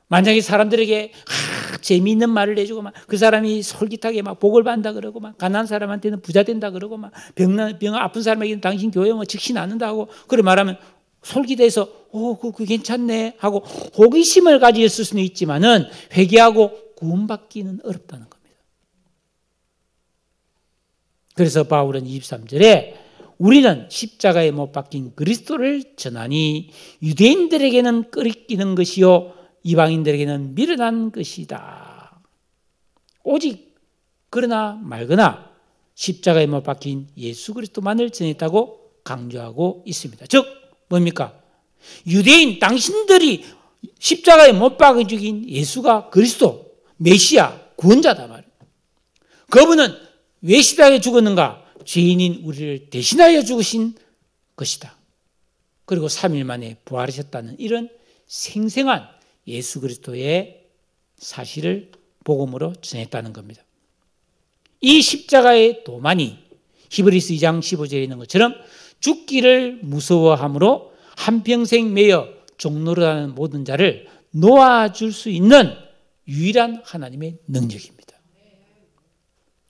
만약에 사람들에게 재미있는 말을 해주고 막 그 사람이 솔깃하게 막 복을 받는다 그러고 막 가난한 사람한테는 부자 된다 그러고 막 병 아픈 사람에게는 당신 교회 뭐 즉시 낫는다 하고 그래 말하면 솔깃해서 그거 괜찮네 하고 호기심을 가졌을 수는 있지만은 회개하고 구원받기는 어렵다는 겁니다. 그래서 바울은 23절에 우리는 십자가에 못 박힌 그리스도를 전하니 유대인들에게는 끄리끼는 것이요 이방인들에게는 미련한 것이다. 오직 그러나 말거나 십자가에 못 박힌 예수 그리스도만을 전했다고 강조하고 있습니다. 즉 뭡니까? 유대인 당신들이 십자가에 못 박아 죽인 예수가 그리스도 메시아 구원자다 말이에요. 그분은 왜 십자가에 죽었는가? 죄인인 우리를 대신하여 죽으신 것이다. 그리고 3일 만에 부활하셨다는 이런 생생한 예수 그리스도의 사실을 복음으로 전했다는 겁니다. 이 십자가의 도만이 히브리서 2장 15절에 있는 것처럼 죽기를 무서워함으로 한평생 매여 종로로 가는 모든 자를 놓아줄 수 있는 유일한 하나님의 능력입니다.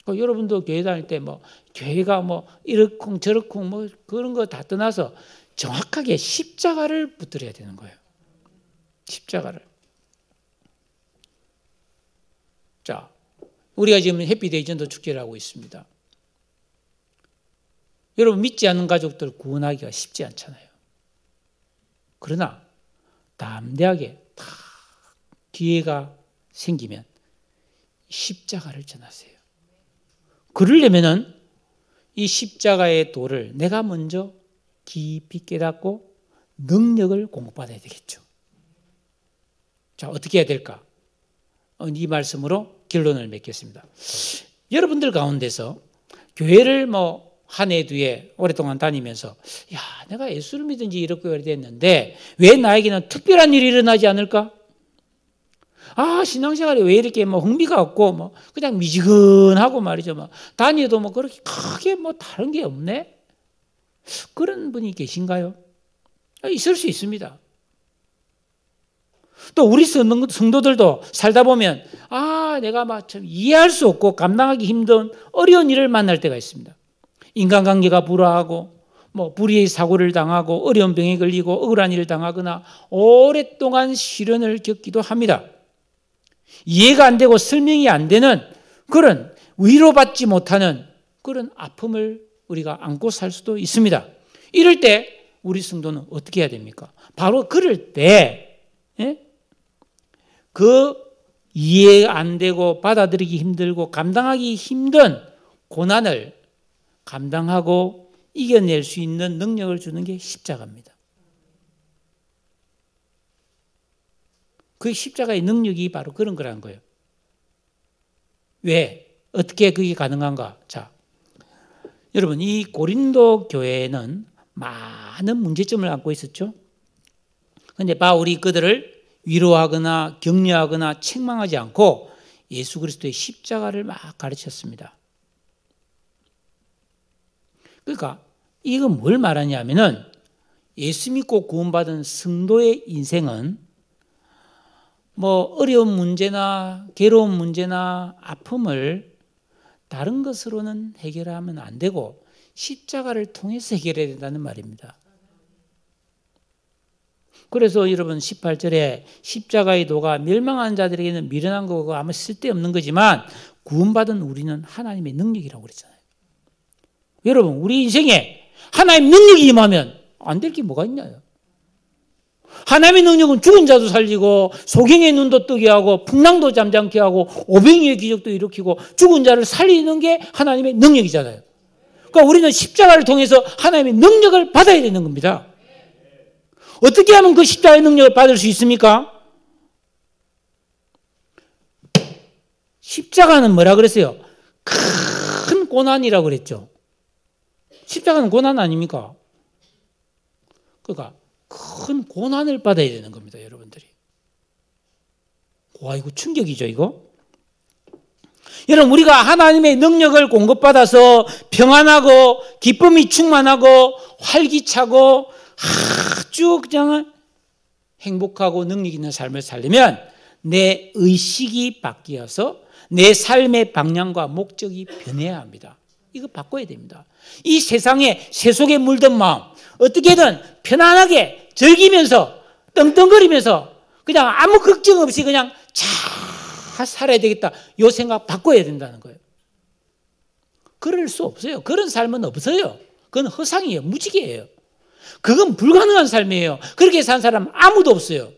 여러분도 교회 다닐 때 교회가 이렇쿵 저렇쿵 그런 거 다 떠나서 정확하게 십자가를 붙들어야 되는 거예요. 십자가를. 자, 우리가 지금 해피데이 전도 축제를 하고 있습니다. 여러분 믿지 않는 가족들 구원하기가 쉽지 않잖아요. 그러나 담대하게 다 기회가 생기면 십자가를 전하세요. 그러려면은 이 십자가의 도를 내가 먼저 깊이 깨닫고 능력을 공급받아야 되겠죠. 자, 어떻게 해야 될까? 이 말씀으로 결론을 맺겠습니다. 여러분들 가운데서 교회를 한 해 뒤에 오랫동안 다니면서 내가 예수를 믿은 지 이렇게 오래됐는데 왜 나에게는 특별한 일이 일어나지 않을까? 신앙생활이 왜 이렇게 흥미가 없고 그냥 미지근하고 말이죠. 다녀도 그렇게 크게 다른 게 없네? 그런 분이 계신가요? 있을 수 있습니다. 또 우리 성도들도 살다 보면 내가 참 이해할 수 없고 감당하기 힘든 어려운 일을 만날 때가 있습니다. 인간관계가 불화하고 불의의 사고를 당하고 어려운 병에 걸리고 억울한 일을 당하거나 오랫동안 시련을 겪기도 합니다. 이해가 안 되고 설명이 안 되는 그런 위로받지 못하는 그런 아픔을 우리가 안고 살 수도 있습니다. 이럴 때 우리 성도는 어떻게 해야 됩니까? 바로 그럴 때 그 이해 안 되고 받아들이기 힘들고 감당하기 힘든 고난을 감당하고 이겨낼 수 있는 능력을 주는 게 십자가입니다. 그 십자가의 능력이 바로 그런 거라는 거예요. 왜? 어떻게 그게 가능한가? 자, 여러분 이 고린도 교회는 많은 문제점을 안고 있었죠. 그런데 바울이 그들을 위로하거나 격려하거나 책망하지 않고 예수 그리스도의 십자가를 막 가르쳤습니다. 그러니까 이건 뭘 말하냐면은 예수 믿고 구원받은 성도의 인생은 어려운 문제나 괴로운 문제나 아픔을 다른 것으로는 해결하면 안 되고 십자가를 통해서 해결해야 된다는 말입니다. 그래서 여러분 18절에 십자가의 도가 멸망한 자들에게는 미련한 거고 아무 쓸데없는 거지만 구원받은 우리는 하나님의 능력이라고 그랬잖아요. 여러분, 우리 인생에 하나님의 능력이 임하면 안 될 게 뭐가 있나요? 하나님의 능력은 죽은 자도 살리고 소경의 눈도 뜨게 하고 풍랑도 잠잠케 하고 오병이의 기적도 일으키고 죽은 자를 살리는 게 하나님의 능력이잖아요. 그러니까 우리는 십자가를 통해서 하나님의 능력을 받아야 되는 겁니다. 어떻게 하면 그 십자가의 능력을 받을 수 있습니까? 십자가는 뭐라 그랬어요? 큰 고난이라고 그랬죠. 십자가는 고난 아닙니까? 그러니까 큰 고난을 받아야 되는 겁니다, 여러분들이. 와, 이거 충격이죠, 이거? 여러분, 우리가 하나님의 능력을 공급받아서 평안하고 기쁨이 충만하고 활기차고 아주 그냥 행복하고 능력 있는 삶을 살려면 내 의식이 바뀌어서 내 삶의 방향과 목적이 변해야 합니다. 이거 바꿔야 됩니다. 이 세상에 세속에 물든 마음, 어떻게든 편안하게 즐기면서 떵떵거리면서 그냥 아무 걱정 없이 그냥 잘 살아야 되겠다. 이 생각 바꿔야 된다는 거예요. 그럴 수 없어요. 그런 삶은 없어요. 그건 허상이에요. 무지개예요. 그건 불가능한 삶이에요. 그렇게 산 사람 아무도 없어요.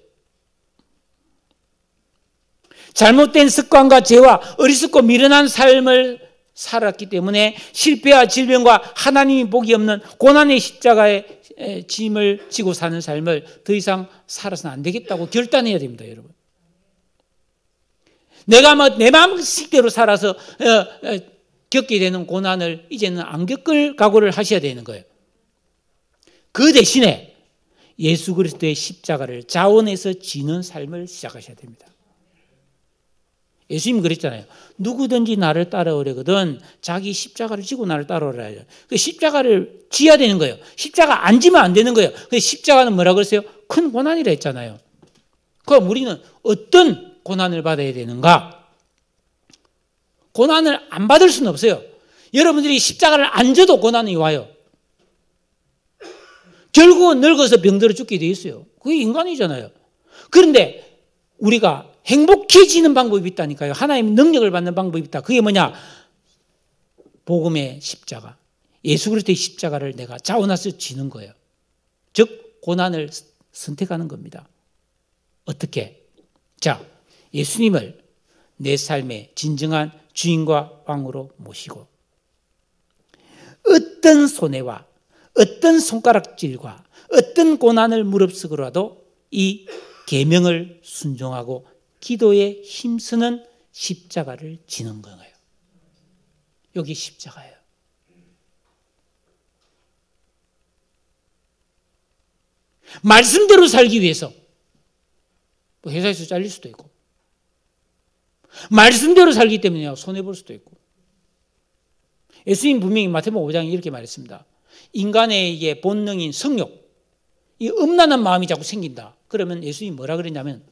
잘못된 습관과 죄와 어리석고 미련한 삶을 살았기 때문에 실패와 질병과 하나님이 복이 없는 고난의 십자가의 짐을 지고 사는 삶을 더 이상 살아서는 안 되겠다고 결단해야 됩니다, 여러분. 내가 내 마음식대로 살아서 겪게 되는 고난을 이제는 안 겪을 각오를 하셔야 되는 거예요. 그 대신에 예수 그리스도의 십자가를 자원해서 지는 삶을 시작하셔야 됩니다. 예수님 그랬잖아요. 누구든지 나를 따라오려거든 자기 십자가를 지고 나를 따라오라 해요. 그 십자가를 지어야 되는 거예요. 십자가 안 지면 안 되는 거예요. 그 십자가는 뭐라고 그랬어요? 큰 고난이라 했잖아요. 그럼 우리는 어떤 고난을 받아야 되는가? 고난을 안 받을 수는 없어요. 여러분들이 십자가를 안 져도 고난이 와요. 결국은 늙어서 병들어 죽게 돼 있어요. 그게 인간이잖아요. 그런데 우리가 행복해지는 방법이 있다니까요. 하나님의 능력을 받는 방법이 있다. 그게 뭐냐? 복음의 십자가. 예수 그리스도의 십자가를 내가 자원해서 지는 거예요. 즉 고난을 선택하는 겁니다. 어떻게? 자, 예수님을 내 삶의 진정한 주인과 왕으로 모시고 어떤 손해와 어떤 손가락질과 어떤 고난을 무릅쓰고라도 이 계명을 순종하고 기도에 힘쓰는 십자가를 지는 거예요. 여기 십자가예요. 말씀대로 살기 위해서 뭐 회사에서 잘릴 수도 있고 말씀대로 살기 때문에 손해볼 수도 있고 예수님 분명히 마태복음 5장에 이렇게 말했습니다. 인간의 이게 본능인 성욕, 이 음란한 마음이 자꾸 생긴다. 그러면 예수님이 뭐라 그랬냐면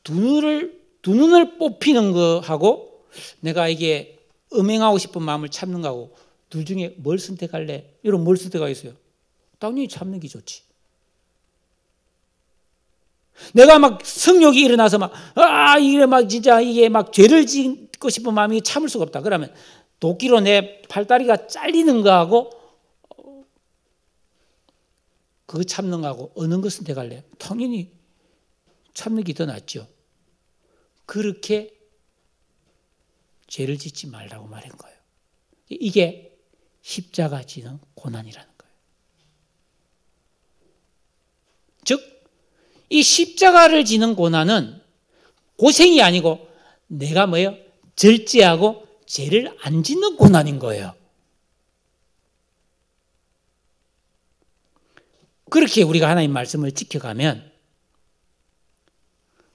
두 눈을 뽑히는 거하고 내가 이게 음행하고 싶은 마음을 참는 거하고 둘 중에 뭘 선택할래? 여러분 뭘 선택하겠어요? 당연히 참는 게 좋지. 내가 막 성욕이 일어나서 이게 막 진짜 이게 막 죄를 짓고 싶은 마음이 참을 수가 없다. 그러면 도끼로 내 팔다리가 잘리는 거하고 그거 참는 거하고 어느 것 선택할래? 당연히 참는 게 더 낫죠. 그렇게 죄를 짓지 말라고 말한 거예요. 이게 십자가 지는 고난이라는 거예요. 즉 이 십자가를 지는 고난은 고생이 아니고 내가 뭐예요? 절제하고 죄를 안 짓는 고난인 거예요. 그렇게 우리가 하나님 말씀을 지켜가면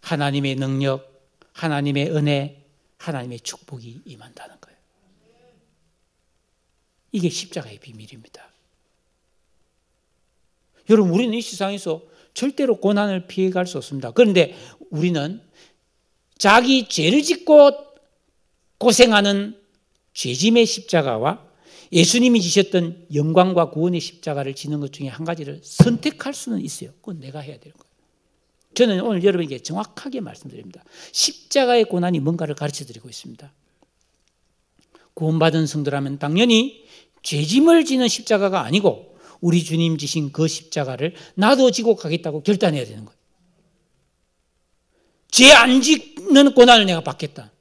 하나님의 능력, 하나님의 은혜, 하나님의 축복이 임한다는 거예요. 이게 십자가의 비밀입니다. 여러분 우리는 이 세상에서 절대로 고난을 피해갈 수 없습니다. 그런데 우리는 자기 죄를 짓고 고생하는 죄짐의 십자가와 예수님이 지셨던 영광과 구원의 십자가를 지는 것 중에 한 가지를 선택할 수는 있어요. 그건 내가 해야 되는 거예요. 저는 오늘 여러분에게 정확하게 말씀드립니다. 십자가의 고난이 뭔가를 가르쳐드리고 있습니다. 구원받은 성도라면 당연히 죄짐을 지는 십자가가 아니고 우리 주님 지신 그 십자가를 나도 지고 가겠다고 결단해야 되는 거예요. 죄 안 짓는 고난을 내가 받겠다.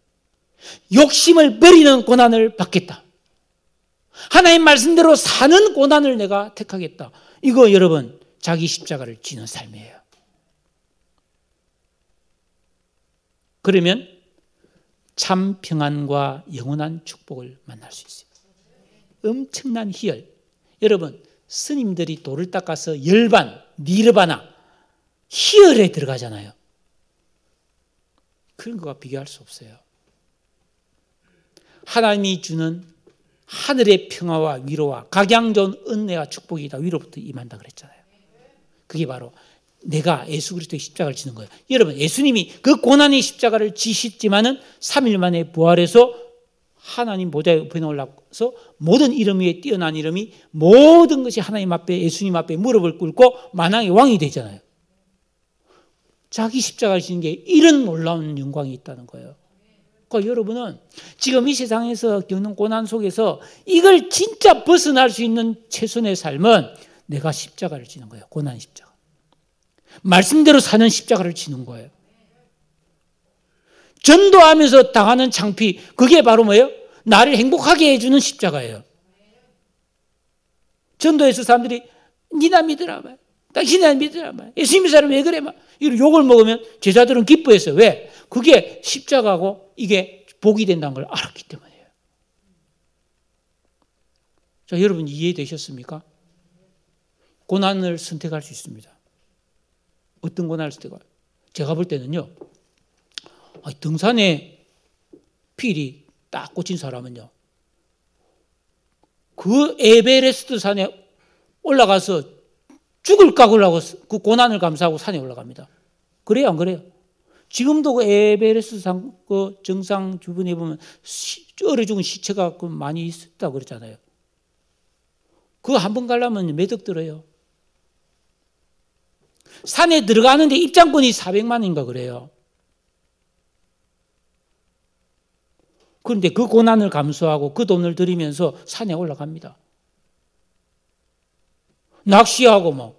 욕심을 버리는 고난을 받겠다. 하나님 말씀대로 사는 고난을 내가 택하겠다. 이거 여러분 자기 십자가를 지는 삶이에요. 그러면 참 평안과 영원한 축복을 만날 수 있어요. 엄청난 희열. 여러분 스님들이 돌을 닦아서 열반, 니르바나, 희열에 들어가잖아요. 그런 것과 비교할 수 없어요. 하나님이 주는 하늘의 평화와 위로와 각양 좋은 은혜와 축복이 다 위로부터 임한다 그랬잖아요. 그게 바로 내가 예수 그리스도의 십자가를 지는 거예요. 여러분 예수님이 그 고난의 십자가를 지셨지만은 3일 만에 부활해서 하나님 보좌에 우편에 올라서 모든 이름 위에 뛰어난 이름이 모든 것이 하나님 앞에 예수님 앞에 무릎을 꿇고 만왕의 왕이 되잖아요. 자기 십자가를 지는 게 이런 놀라운 영광이 있다는 거예요. 그러니까 여러분은 지금 이 세상에서 겪는 고난 속에서 이걸 진짜 벗어날 수 있는 최선의 삶은 내가 십자가를 지는 거예요. 고난 십자가. 말씀대로 사는 십자가를 지는 거예요. 전도하면서 당하는 창피, 그게 바로 뭐예요? 나를 행복하게 해주는 십자가예요. 전도에서 사람들이 니나 믿으라 말, 당신이나 믿으라 말, 예수님 사람 왜 그래 말, 이런 욕을 먹으면 제자들은 기뻐했어요. 왜? 그게 십자가고 이게 복이 된다는 걸 알았기 때문이에요. 자, 여러분 이해되셨습니까? 고난을 선택할 수 있습니다. 어떤 고난을 선택해요? 제가 볼 때는요, 등산에 필이 딱 꽂힌 사람은요, 그 에베레스트 산에 올라가서 죽을 각오를 하고 그 고난을 감수하고 산에 올라갑니다. 그래요, 안 그래요? 지금도 그 에베레스트 산 그 정상 주변에 보면 얼어 죽은 시체가 많이 있었다고 그랬잖아요. 그거 한번 가려면 몇 억 들어요. 산에 들어가는데 입장권이 400만 원인가 그래요. 그런데 그 고난을 감수하고 그 돈을 들이면서 산에 올라갑니다. 낚시하고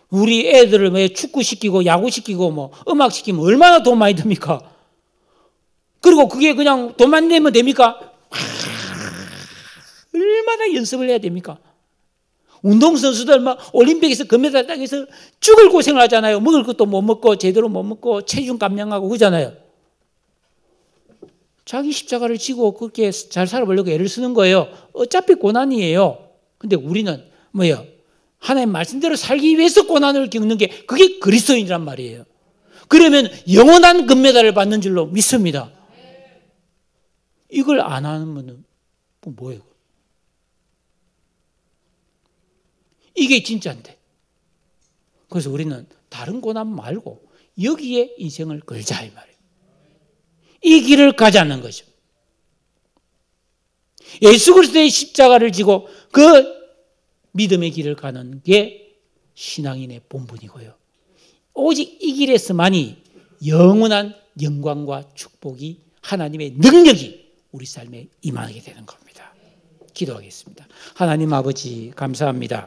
우리 애들을 왜 축구시키고 야구시키고 음악시키면 얼마나 돈 많이 듭니까? 그리고 그게 그냥 돈만 내면 됩니까? 얼마나 연습을 해야 됩니까? 운동선수들 올림픽에서 금메달 따기위해서 죽을 고생을 하잖아요. 먹을 것도 못 먹고 제대로 못 먹고 체중 감량하고 그러잖아요. 자기 십자가를 지고 그렇게 잘 살아보려고 애를 쓰는 거예요. 어차피 고난이에요. 근데 우리는 뭐예요? 하나님 말씀대로 살기 위해서 고난을 겪는 게 그게 그리스도인이란 말이에요. 그러면 영원한 금메달을 받는 줄로 믿습니다. 이걸 안 하면 뭐예요? 이게 진짜인데. 그래서 우리는 다른 고난 말고 여기에 인생을 걸자 이 말이에요. 이 길을 가자는 거죠. 예수 그리스도의 십자가를 지고 그 믿음의 길을 가는 게 신앙인의 본분이고요. 오직 이 길에서만이 영원한 영광과 축복이 하나님의 능력이 우리 삶에 임하게 되는 겁니다. 기도하겠습니다. 하나님 아버지 감사합니다.